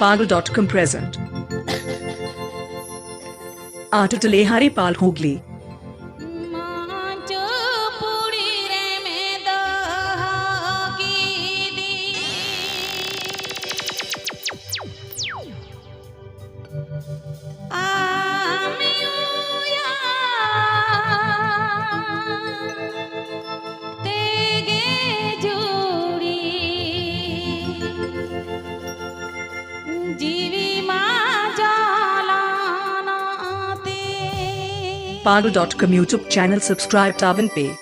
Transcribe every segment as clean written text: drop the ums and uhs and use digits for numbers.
Pagal.com present. Artutale Haripal Hooghly. Pagal.com YouTube channel subscribe Tavan Pay.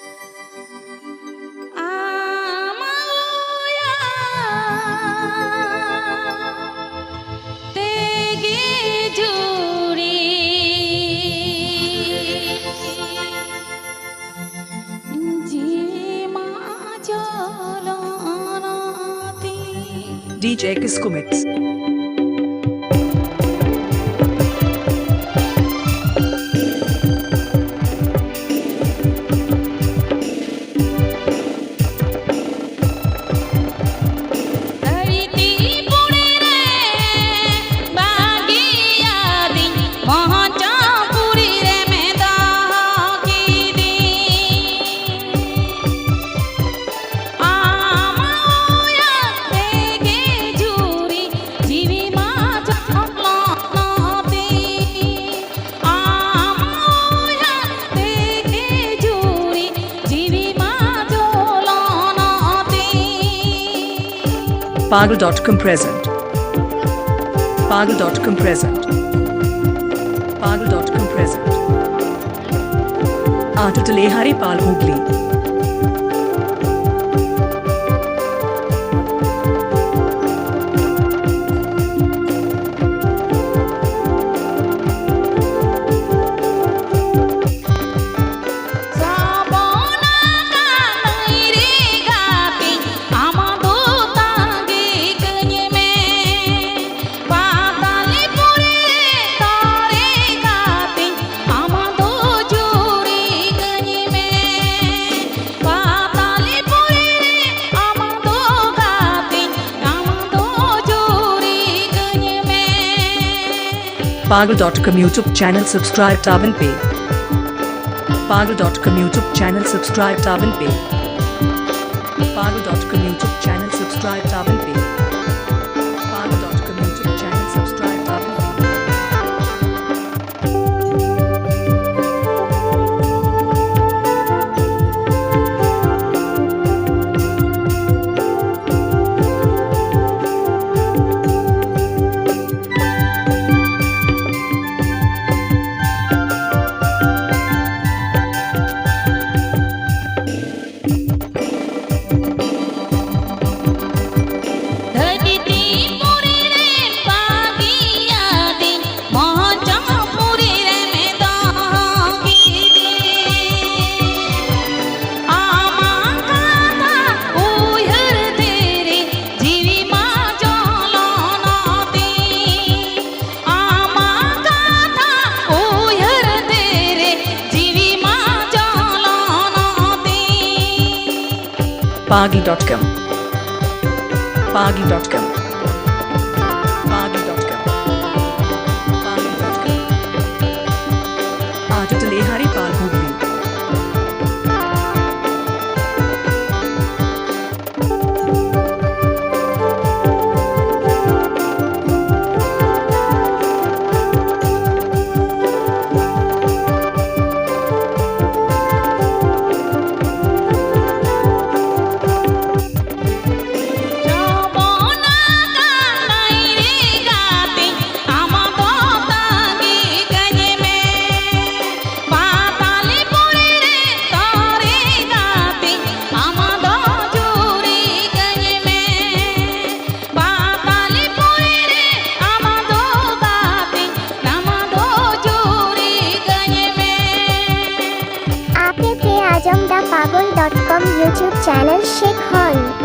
DJ Kisco Mix. Pagal.com present. Pagal.com present. Pagal.com present. Artutale Haripal Hooghly. Pagal.com YouTube channel subscribe Tavan Pay. Pagal.com YouTube channel subscribe Tavan Pay. Pagal.com YouTube channel subscribe Tavan Pay. Pagal.com YouTube channel subscribe Tavan Pay. Pagal.com. Pagal.com. Pagal.com. Pagal.com. Artutale Haripal Hooghly. Pagal.com YouTube channel Sheikh Hall.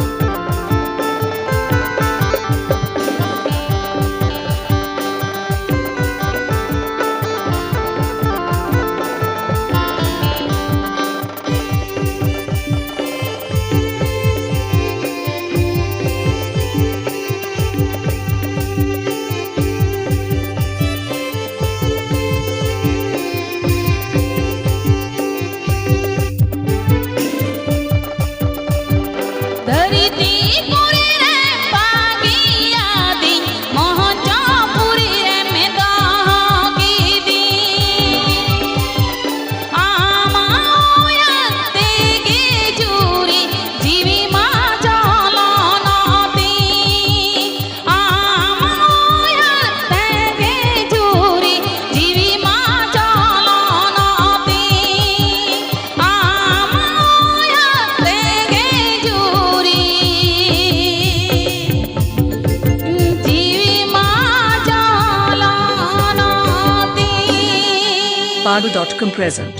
Pagal.com present.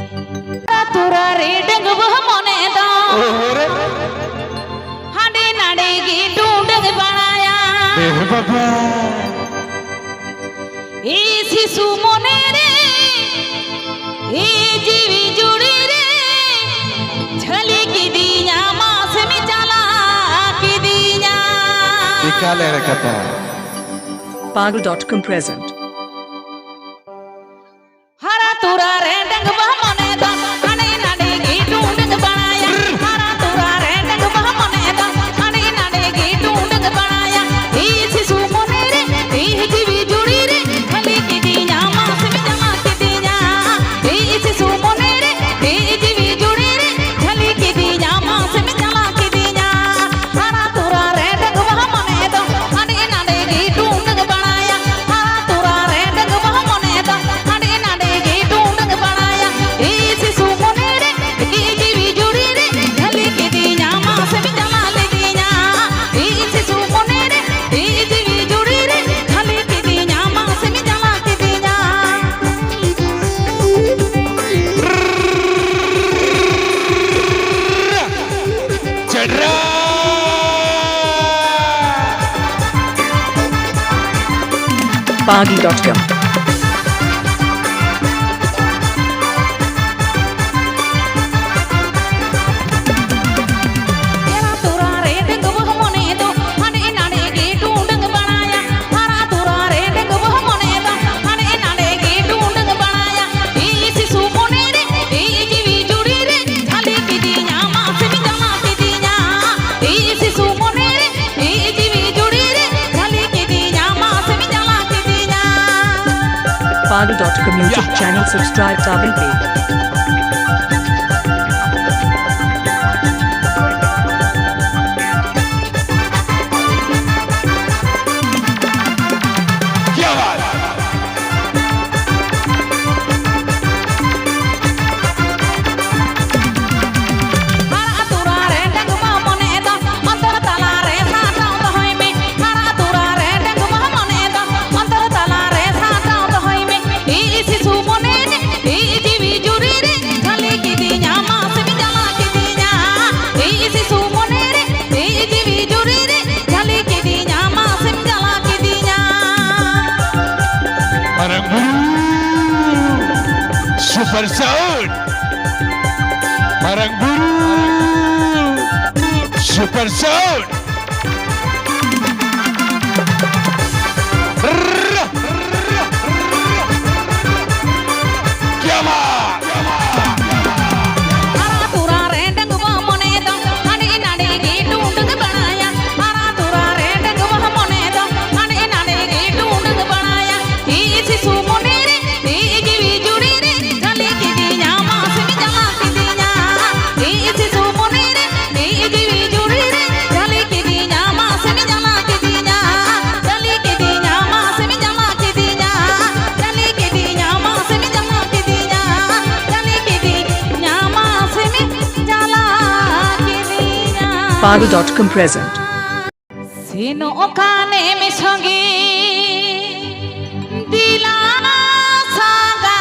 তোরা রে ডঙ্গব মনে দা হাঁডে নাড়ে গে ডুডঙ্গ বানায়া এই শিশু মনে রে এই জীবী জুড়ে রে ঝলকি দিয়া মাস মে চালা কি দিয়া निकाले रखता Pagal.com present. हरा तुरा रे डंगबा मने दा हने नाडे गे डूंडंग बनाया हरा तुरा रे डंगबा मने दा हने नाडे गे डूंडंग बनाया ई शिशु मने रे ई जीवी जुड़ी रे भले की दिया मास में जमा के दिया ई शिशु मने रे ई जीवी जुड़ी रे भले की दिया मास में जमा के दिया हरा तुरा रे डंगबा मने दा हने नाडे गे डूंडंग बनाया हरा तुरा रे डंगबा मने दा हने नाडे गे डूंडंग बनाया ई शिशु मने रे ई जीवी जुड़ी रे भले की दिया मास में जमा ले दिया ई शिशु मने रे ई जीवी जुड़ी रे भले की दिया मास में जमा के दिया चढ़ा Pagal.com. हरा तुरा रे डंगबह मने दो हने नाडे गे डूंडंग बनाया हरा तुरा रे डंगबह मने दो हने नाडे गे डूंडंग बनाया ई शिशु मने रे ई जीवी जुड़ी रे झले की दिया मास में जमा के दिया ई शिशु मने रे ई जीवी जुड़ी रे झले की दिया मास में जमा के दिया Pagal.com YouTube channel subscribe Tabin page. क्या बात हरा तुरा रे डंगबा मने दा अंतर तला रे साटाव द होई में हरा तुरा रे डंगबा मने दा अंतर तला रे साटाव द होई में ई शिशु मने रे ई जीवी जुड़ी रे झले की दिया मास में जमा के दिया ई शिशु मने रे ई जीवी जुड़ी रे झले की दिया मास में जमा के दिया Maranguru Super Sound Maranguru Super Sound क्या बात हरा तुरा रे डंगबा मने दा हने नाडे गे डूंडंग बनाया हरा तुरा रे डंगबा मने दा हने नाडे गे डूंडंग बनाया ई शिशु मने रे ई जीवी जुड़ी रे झले की दिया मास में जमा के दिया ई शिशु मने रे ई जीवी जुड़ी रे झले की दिया मास में जमा के दिया झले की दिया मास में जमा के दिया झले की दिया मास में जमा के दिया झले की दिया मास में जला के दिया Pagal.com present. সিনো ওখানে মে সঙ্গে দিলানা সাগা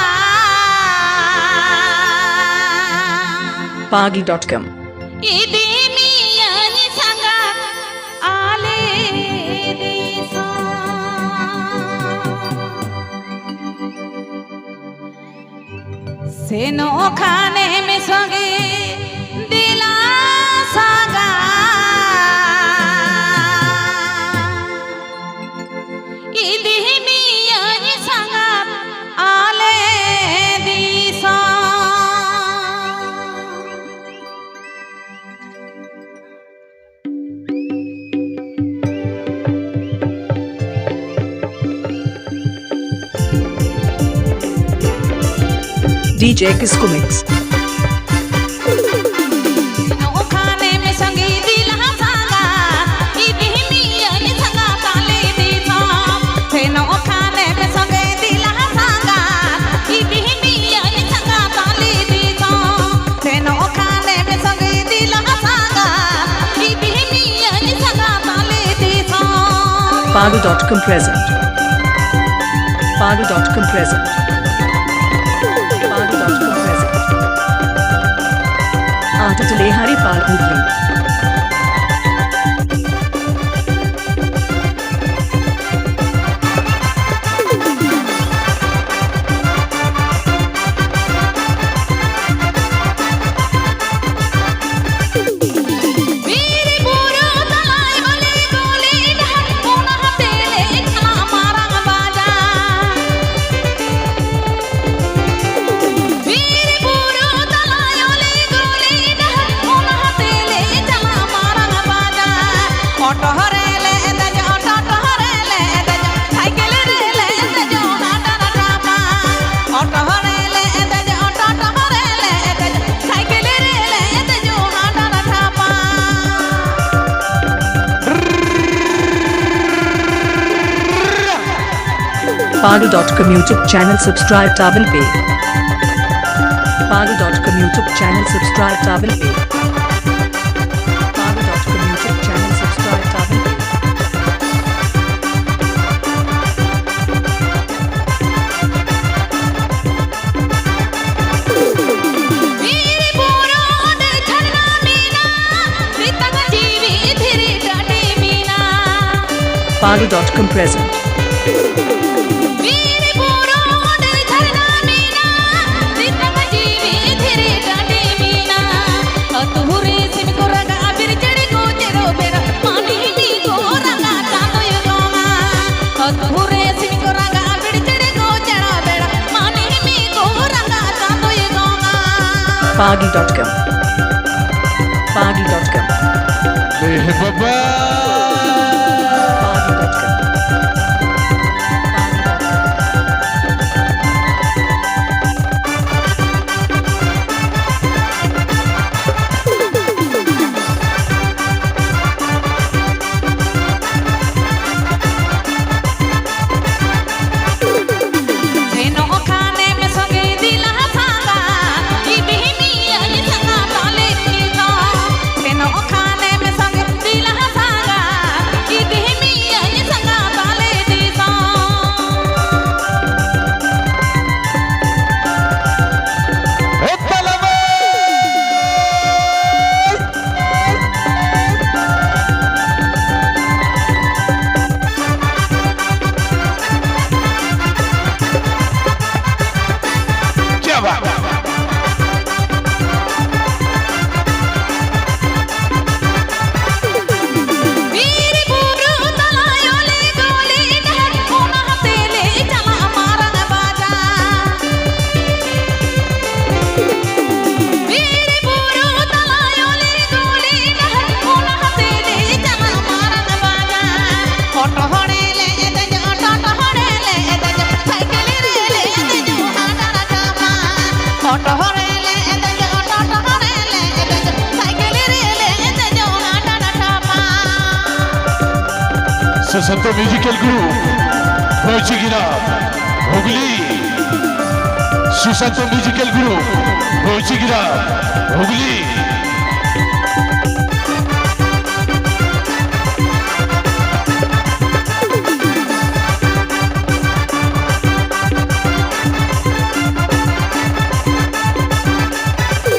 Pagal.com. ইদি মিয়ানি সাগা আলে দিসা সিনো ওখানে মে সঙ্গে দিলা সাগা ইদি মিয়ানি সাগা আলে দিসা DJ Kisco Mix. ওখানে মে সঙ্গে দিলা সাগা ইদি মিয়ানি সাগা তালে দিসা সেনো ওখানে মে সঙ্গে দিলা সাগা ইদি মিয়ানি সাগা তালে দিসা সেনো ওখানে মে সঙ্গে দিলা সাগা ইদি মিয়ানি সাগা তালে Disha Pagal.com present. Pagal.com present. Pagal.com Attatale Haripal Hooghly. वीर पूरो तलाई वाले गोली ढहर कोना तेले चला मारंग बाजा वीर पूरो तलाई वाले गोली ढहर कोना तेले चला मारंग बाजा ऑटो हरेले दज ऑटो हरेले दज साइकिल रेले दज नाटा नाटा ऑटो हरेले दज ऑटो हरेले दज साइकिल रेले दज नाटा नाटा Pagal.com YouTube channel subscribe Tabel Pay. Pagal.com YouTube channel subscribe Tabel Pay. Pagal.com YouTube channel subscribe Tabel Pay. वीर पूरो दे झरना मीना प्रीतम जीवी धीरे डाटे मीना Pagal.com present. वीर पूरो दे झरना मीना प्रीतम जीवी धीरे डाटे मीना अतुरे सिम को रगा बिरचड़े को चेरो बेरा पानी नी को रगा चांदो योगा अतुरे सिम को रगा बिरचड़े को चेरो बेरा पानी नी को रगा Chando yoga Pagal.com. Pagal.com. Leh Baba. Pagal.com. तेनो खाने में संगे दिला सांगा ई बहनी आई संगा ताले नीला तेनो खाने में संगे दिला सांगा ई बहनी आई संगा ताले नीला Uppalama. क्या बात वीर पूरो तलायो ले गोली ढहर कोना तेले चला मारंग बाजा वीर पूरो तलायो ले गोली ढहर कोना तेले चला मारंग बाजा ऑटो हड़ेले दज ऑटो हड़ेले दज साइकिल रेले दज हाडा चापा ऑटो हड़ेले दज ऑटो हड़ेले दज साइकिल रेले दज हाडा चापा Susanto Musical Group, Rochigira, Hooghly. Susanto Musical Group, Rochigira, Hooghly.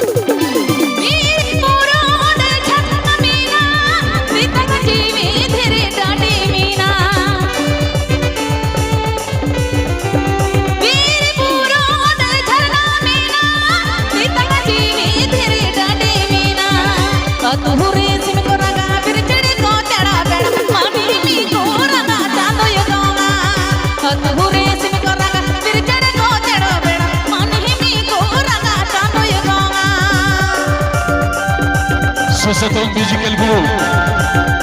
वीर पूरो दे झरना मीना प्रीतम जीवी धीरे डाटे मीना वीर पूरो दे झरना मीना प्रीतम जीवी धीरे डाटे मीना अतुरे सिम को रगा बिरचड़े को चढ़ा बेड़ा मानी मी को रगा चांदो योगा अतुरे सिम को रगा बिरचड़े को चढ़ा बेड़ा मानी मी को रगा Chando yoga Susanto Musical Group,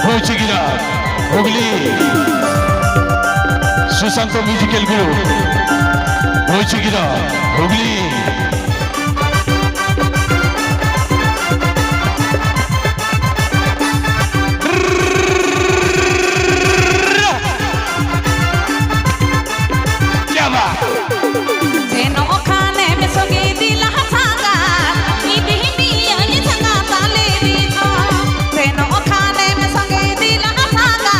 Rochigira, Hooghly. Susanto Musical Group, Rochigira, Hooghly. क्या बात तेनो खाने में सोगे दिला सांगा ई बहनी आई संगा ताले नीला तेनो खाने में सोगे दिला सांगा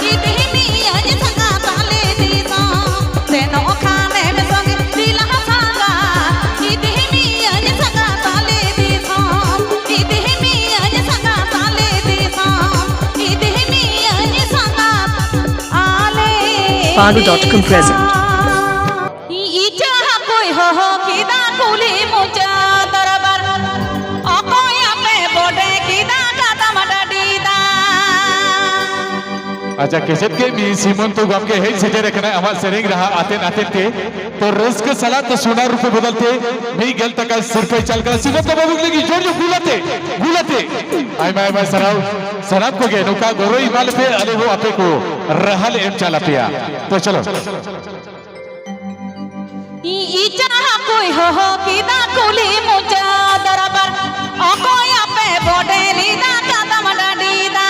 ई बहनी आई संगा ताले नीला तेनो खाने में सोगे दिला सांगा Pagal.com present. ইচা কই হো কিদা কুলি মুচা দরবার অকয় আপে বডে কিদা কাতা মাটা দিদা अच्छा कैसेट के मी सीमन तो गम के है सीधे रखना हमार सेरिंग रहा आते नाते के तो रस्क सला तो 16 रुपए बदलते मी गल तक सिर पे चल कर सीमन तो बाबू लगी जोर जो गुलाते आई मैं सराब को गए नुका गोरो इमाल पे अले वो आपे को रहल एम चला पिया तो चलो ইচা কই হো কিদা কুলি মুচা দরবার অকয় আপে বডে লিদা কাতা মাটা দিদা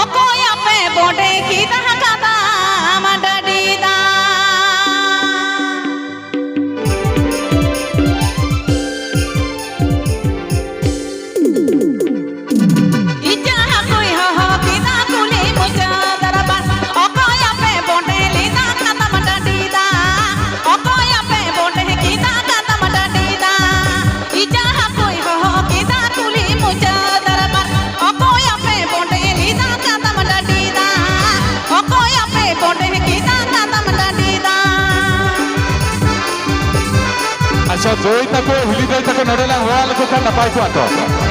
অকয় আপে বডে কিদা কাতা মাটা দিদা ইচা কই হো কিদা কুলি মুচা দরবার অকয় আপে বডে লিদা কাতা মাটা দিদা অকয় আপে বডে কিদা কাতা মাটা দিদা ইচা কই হো কিদা কুলি মুচা দরবার অকয় আপে বডে লিদা কাতা মাটা দিদা অকয় আপে বডে কিদা কাতা মাটা দিদা अच्छा दोई तक हिली दोई तक नडेला वाल को का नपाई को आतो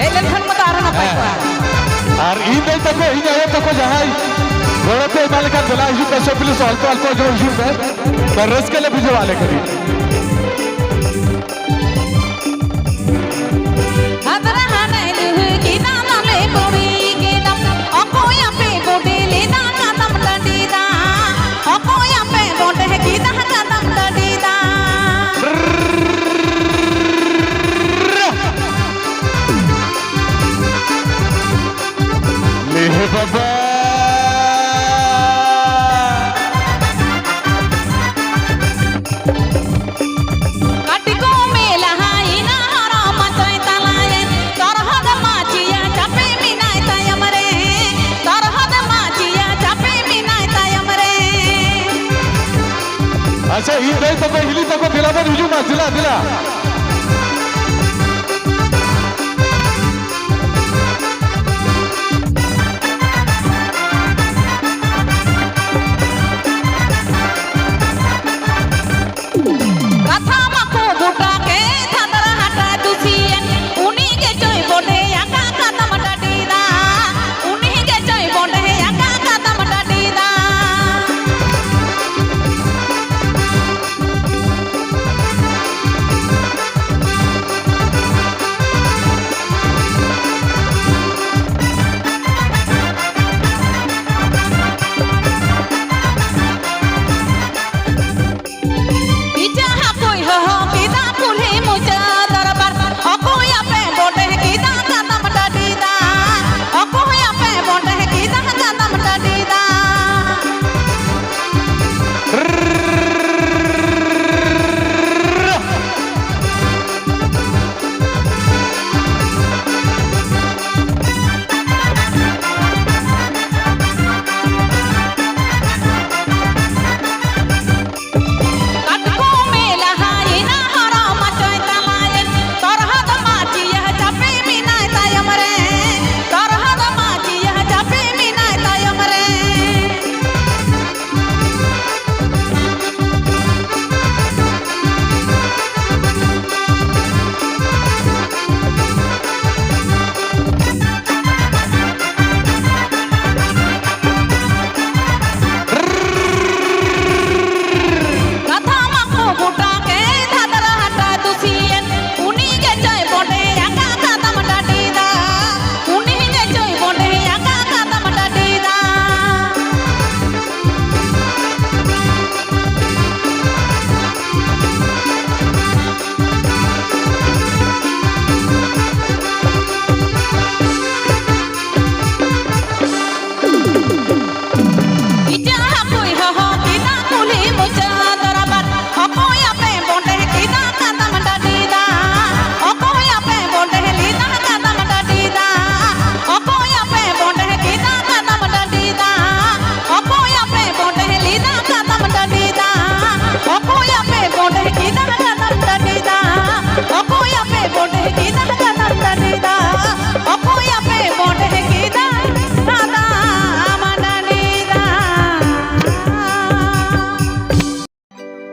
এই লেখান মতো আর না পাইবা और ई दोई तक ई जाए तक जहां गोरते माल का चला इशू पैसे पुलिस अल्पो अल्पो जो इशू है पर रस के लिए बुझे वाले करी আদরা হানাই লুহু কিদা নালে পড়ি গেলাম অকয় আপে বডে লিদা কাতা মাটা দিদা অকয় আপে বডে কিদা কাতা মাটা দিদা ले हे बाबा কাটিকো মেলা হাইনা হারা মাচাই তালায়ে তরহদ মাচিয়া চাপে মিনাই তাই আমরে তরহদ মাচিয়া চাপে মিনাই তাই আমরে अच्छा ई दोई तक हिली तक दिला में हुजूम दिला কথা মাকো গুটাকে থাদর হাটা দুসিয়েন উনি কে চই বডে একা কাতা মাটা দিদা উনি কে চই বডে একা কাতা মাটা দিদা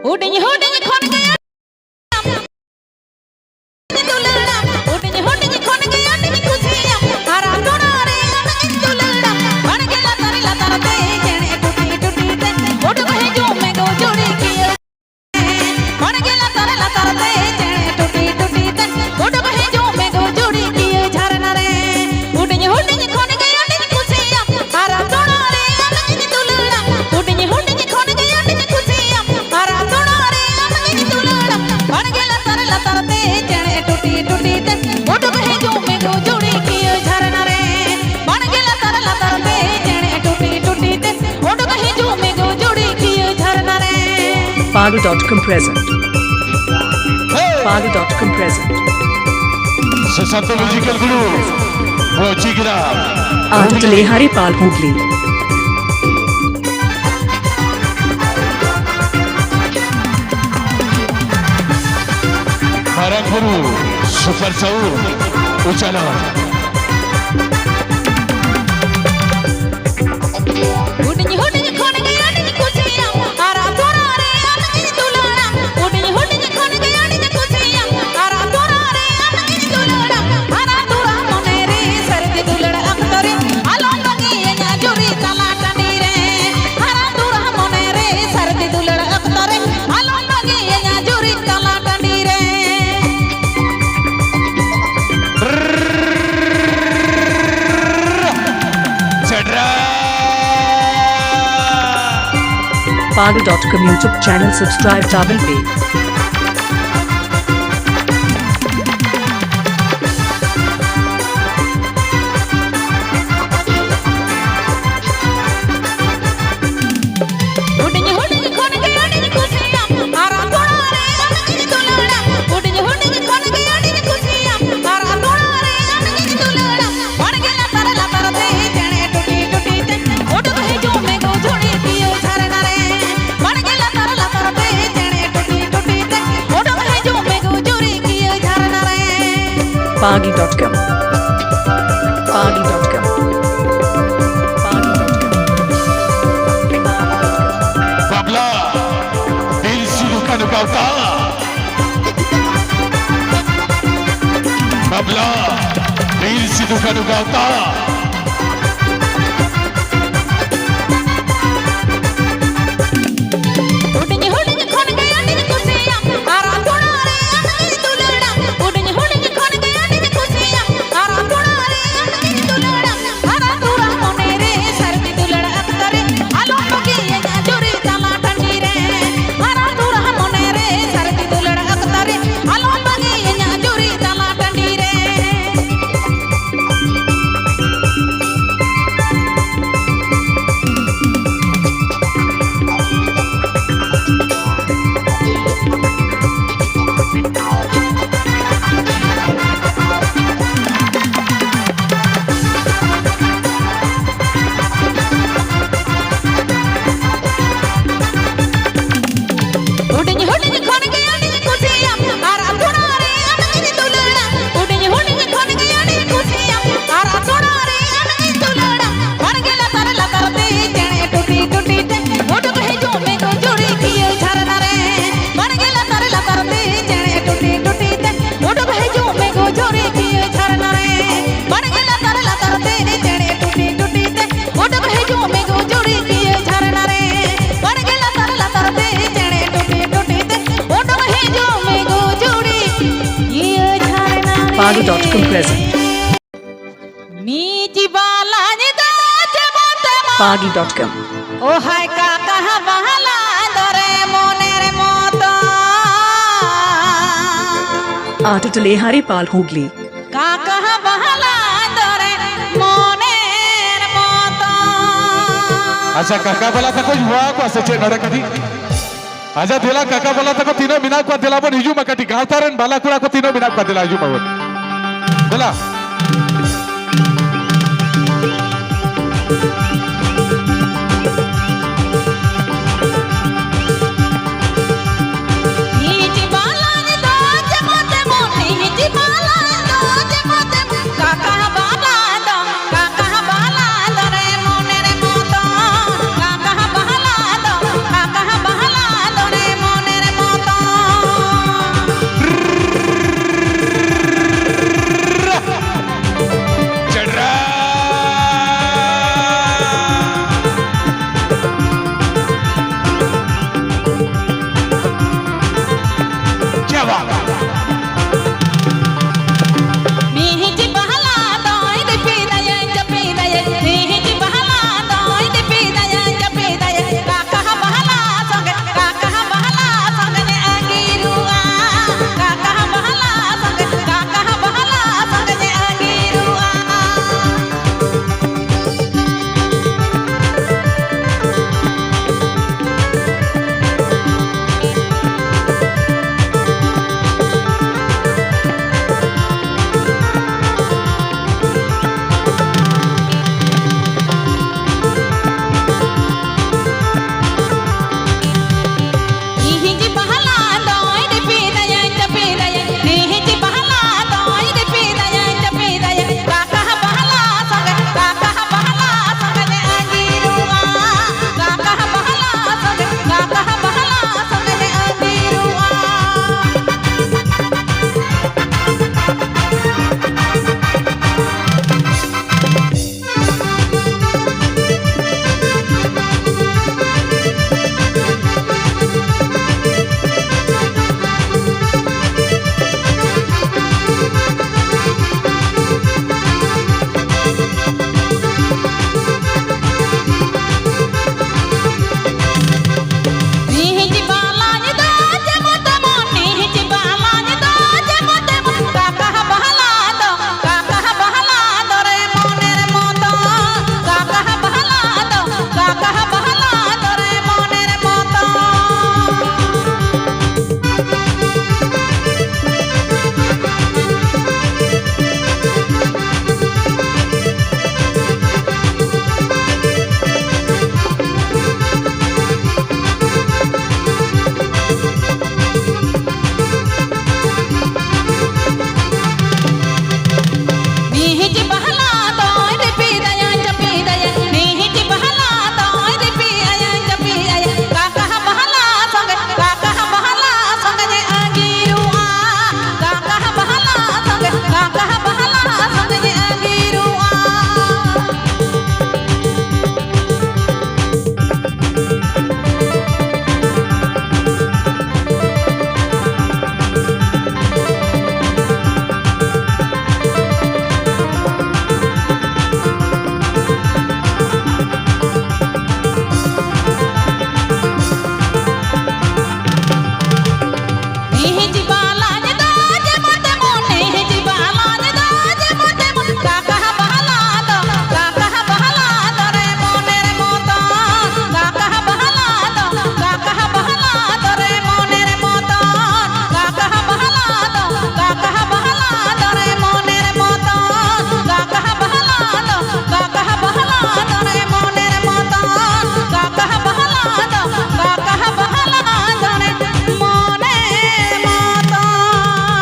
हुडिंग हुडिंग खन गया दुलड़ा हुडिंग हुडिंग खन गया नी खुशियां हरा तोड़ा रे अमन दुलड़ा बन गया तारे लतारते जने टूटी टूटी ते उठ गए जो मैं गो जोड़ी की बन गया तारे लतारते जने टूटी टूटी ते उठ गए जो मैं गो जोड़ी की झरना रे हुडिंग हुडिंग खन गया नी खुशियां हरा तोड़ा रे अमन दुलड़ा हुडिंग हुडिंग खन गया नी खुशियां हरा तोड़ा रे अमन दुलड़ा बन गया तारे लतारते जने टूटी टूटी ते उठ गए जो मैं गो जोड़ी की झरना रे बन गया तारे लतारते जने टूटी टूटी ते उठ गए जो मैं गो जोड़ी की झरना रे Pagal.com present. Pagal.com present. Sushant musical गुरु वो जिगरा Artistale Haripal Hooghly. हरा गुरु सुपर सऊर उचाला हुडिंग हुडिंग खन गया नी खुशियां हरा तोड़ा रे अमन दुलड़ा हुडिंग हुडिंग खन गया नी खुशियां हरा तोड़ा रे अमन दुलड़ा हरा तोड़ा मने रे सरदी दुलड़ा अख्तरे आलो लगी या जोरी तला टंडी रे हरा तोड़ा मने रे सरदी दुलड़ा अख्तरे आलो लगी या जोरी तला टंडी रे चड्रा Pagal.com YouTube channel subscribe double pay. हुडिंग हुडिंग खन गया नी खुशियां हरा तोड़ा रे अमन दुलड़ा हुडिंग हुडिंग खन गया नी खुशियां हरा तोड़ा रे अमन दुलड़ा बन गया तारे लतारते जने टूटी टूटी ते उठ गए जो मैं गो जोड़ी की झरना रे बन गया तारे लतारते जने टूटी टूटी ते उठ गए जो मैं गो जोड़ी की झरना रे Pagal.com. Pagal.com. बाबला दिल से दुकान गावता बाबला दिल से दुकान गावता हुडिंग हुडिंग खन गया नी खुशियां हरा तोड़ा रे अमन दुलड़ा हुडिंग हुडिंग खन गया नी खुशियां हरा तोड़ा रे अमन दुलड़ा हरा तोड़ा मने रे सरदी दुलड़ा अख्तरे आलो लगी या जोरी तला टंडी रे हरा तोड़ा मने रे सरदी दुलड़ा अख्तरे आलो लगी या जोरी तला टंडी रे हुडिंग हुडिंग खन गया नी खुशियां हरा तोड़ा रे अमन दुलड़ा हुडिंग हुडिंग खन गया नी खुशियां हरा तोड़ा रे अमन दुलड़ा बन गया तारे लतारते जने टूटी टूटी ते उठ गए जो मैं गो जोड़ी की झरना रे बन गया तारे लतारते जने टूटी टूटी ते उठ गए जो मैं गो जोड़ी की झरना रे बन गया तारे लतारते जने टूटी टूटी ते उठ गए जो मैं गो जोड़ी की झरना रे बन गया तारे लतारते जने टूटी टूटी ते उठ गए जो मैं गो जोड़ी की झरना रे Pagal.com present. नीची बाला ने दाच बाते Pagal.com. ओ हाय का कहा बहला दरे मोने रे मोता Artistale Haripal Hooghly. का कहा बहला दरे मोने रे मोता अच्छा काका बोला था कुछ हुआ को असचे नडा कधी आजा दिला काका बोला था को तीनो बिना को दिला पण हिजू मकटी गावतारन बाला कुळा को तीनो बिना को दिला हिजू मवन बोला नीची बाला ने दाच बाते मोने नीची बाला दाच बाते का कहा बाला दरे मोने रे मोता का कहा बाला दरे मोने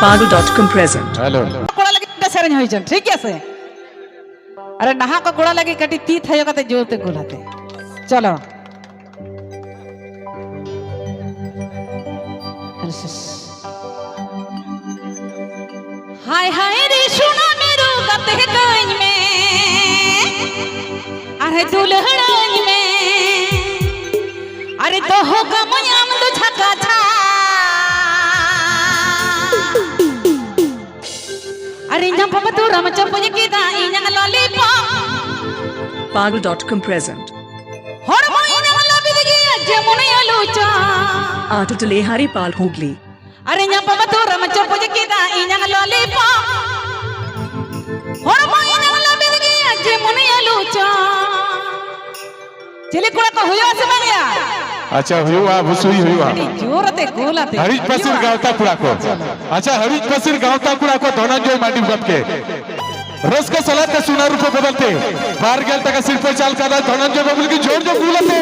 Pagal.com present. हेलो कोड़ा लगे टा सेरेंज होई छन ठीक है अरे नहा को गोड़ा लगे कटी तीत है कते जोते गोलाते चलो हाय हाय रे सुना मेरो कते कहीं में अरे दुल्हन में अरे तो हो गमयाम तो छका छा अरे nyam papa tu ram chapuj kita inyang lollipop Pagal.com present. hor mo inyang labidgi ajmone alucha Artitale Haripal Hooghly. अरे nyam papa tu ram chapuj kita inyang lollipop hor mo inyang labidgi ajmone alucha चले कोड़ा को हुआ से बनिया अच्छा हुआ भुसुई हुआ जोरते गोलाते हरीश पसिर गावता कुड़ा को अच्छा हरीश पसिर गावता कुड़ा को धनंजय मांडी गप के रस का सलाद का सुना रूप बदलते बाहर गेल तक सिर पे चाल का धनंजय बबुल की जोर जो गुलते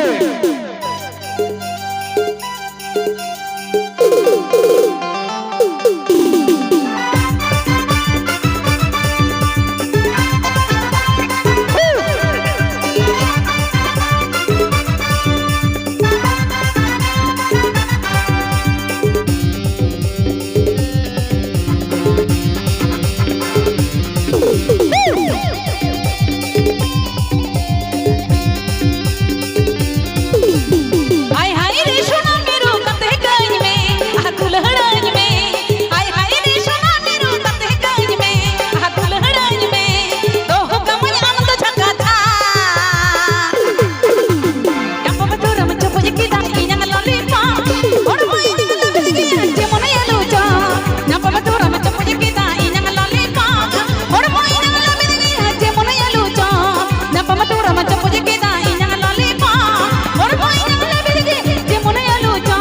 हाय हाय रे सुना मेरो कते कहीं में आ दुल्हन में हाय हाय रे सुना मेरो कते कहीं में आ दुल्हन में तो हो गमयाम तो छका था यम पapa ram chapuj kita inyang lollipop और मैं लगी जे मने आलूचा यम papa ram chapuj kita inyang lollipop और मैं लगी जे मने आलूचा यम papa ram chapuj kita inyang lollipop और मैं लगी जे मने आलूचा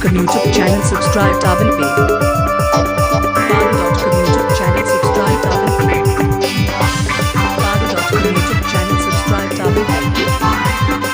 Pagal.com YouTube channel subscribe Tawin Pay. Pagal.com YouTube channel subscribe Tawin Pay. Pagal.com YouTube channel subscribe Tawin Pay.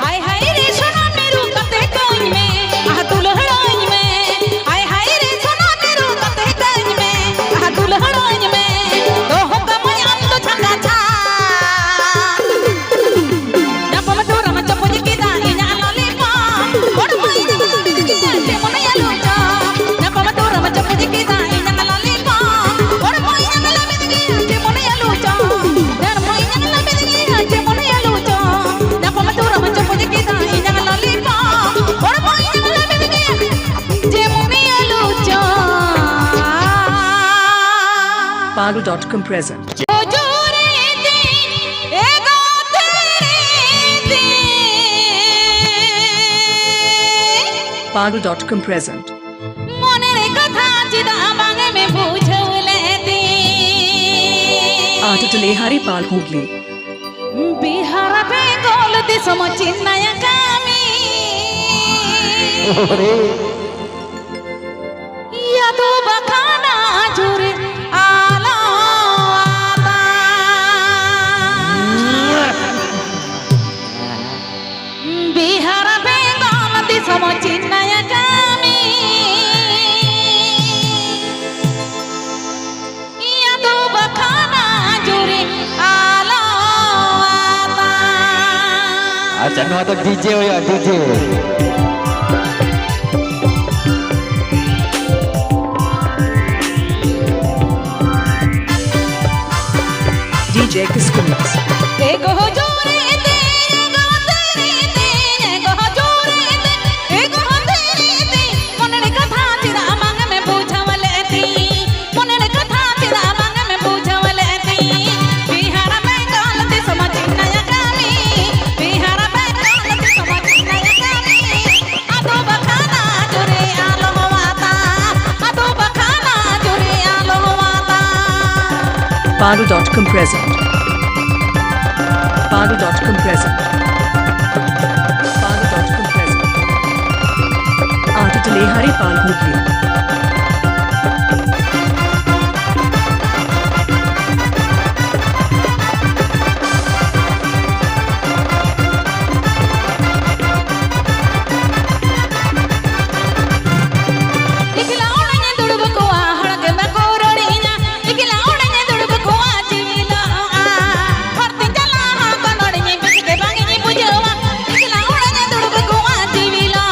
हाय हाय रे सोना मेरू कते कोई में आह दुल्हड़ोई में हाय हाय रे सोना मेरू कते कोई में आह दुल्हड़ोई में तो हो कमय अंत छंगा छा ना पम तोरा म चपुज की दाई ना ललिपा ओड मई ना ते मन यालू चा ना पम तोरा म चपुज की दाई ना ललिपा ओड मई ना लबिद की ते मन यालू चा दर मई ना लबिद की ते मन यालू चा ना पम तोरा म चपुज की दाई ना ललिपा ओड मई ना लबिद की ते मन यालू चा Pagal.com present. जोरे दे एगो तेरे दे Pagal.com present. মনের কথা চিদা মাঙে মে বুঝলে দে Artitale Haripal Hooghly. Bihar Bengal দেশম চিন্নায় কামি ইয়াদো বাখানা জুরে আলা বিহার বেঙ্গল দেশম চিন্নায় কামি ইয়াদো বাখানা জুরে আলা Acan atau DJ ya DJ. DJ Kiskumix. एगो जोरे दे एगो तेरे दे एगो जोरे दे एगो तेरे दे मनरे कथा चिरा मांग में बुझवले दी मनरे कथा चिरा मांग में बुझवले दी बिहार बेंगल दे समझ नया कामी बिहार बेंगल दे समझ नया कामी आदो बखाना जोरे आलो वाता आदो बखाना जोरे आलो वाता Pagal.com present. Pagal.com present. Pagal.com present. Artitale Haripal Hooghly. Ikla उड़ने दुड़ब कुआ हड़क में कोरड़ीना इकला उड़ने दुड़ब कुआ जीला फरती चला हां कनड़ी में बिच के बांगी बुझवा इकला उड़ने दुड़ब कुआ जीला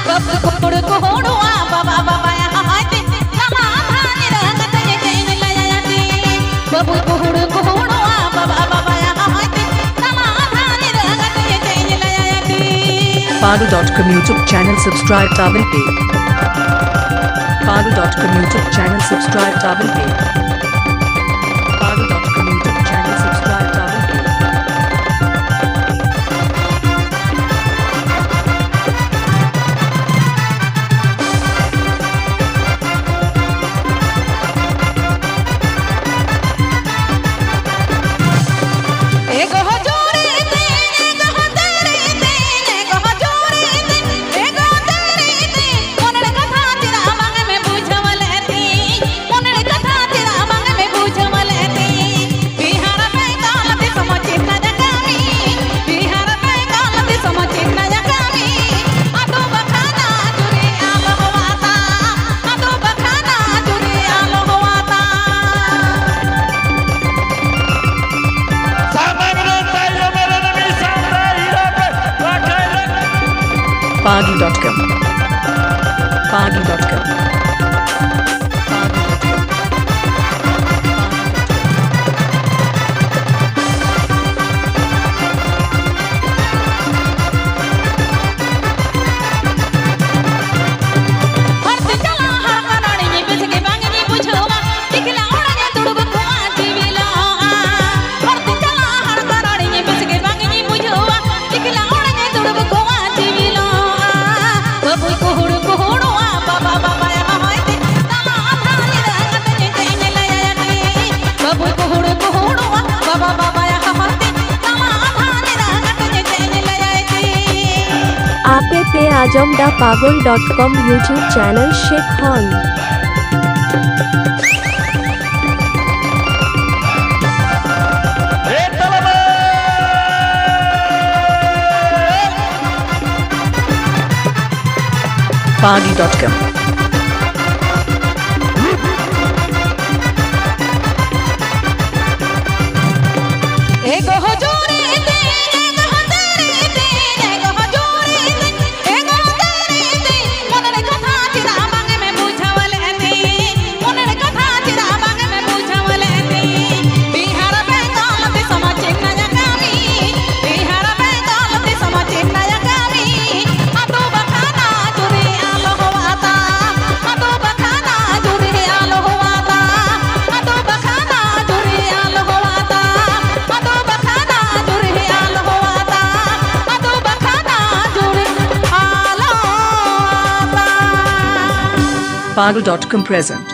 बब कोड़ को होड़वा बाबा बाबा हाते कमा धानी रंगत ये कहीं लयाती बब कोड़ को होड़वा बाबा बाबा हाते कमा धानी रंगत ये कहीं लयाती Pagal.com YouTube channel subscribe Tawin Pay. Pagal.com YouTube channel subscribe Tawin Pay. Pagal.com YouTube channel subscribe Tawin Pay. एगो जोरे दे एगो तेरे दे एगो जोरे दे एगो तेरे दे मनरे कथा तेरा मांग में बुझवले दी मनरे कथा तेरा मांग में बुझवले दी बिहार बेंगल दे समझ नया कामी बिहार बेंगल दे समझ नया कामी आदो बखाना जुरे आलो वाता आदो बखाना जुरे आलो वाता Pagal.com. Pagal.com. फरती चला हां कनड़ी में बिच के बांगी बुझवा पे आजमदापागल.com यूट्यूब चैनल शेख हॉल। Pagi.com. एगो हजूरी दे एगो हजूरी दे एगो हजूरी दे एगो हजूरी दे मनरे कथा चिरा मांगे में बुझावले दे मनरे कथा चिरा मांगे में बुझावले दे बिहार बेंगल ते समाचिन नया कामी बिहार बेंगल ते समाचिन नया कामी आतो बखाना जुरी आलो होवाता आतो बखाना जुरी आलो होवाता आतो बखाना जुरी आलो होवाता आतो बखाना जुरी आलो होवाता आतो बखाना जुरी आलो होवाता Pagi.com present.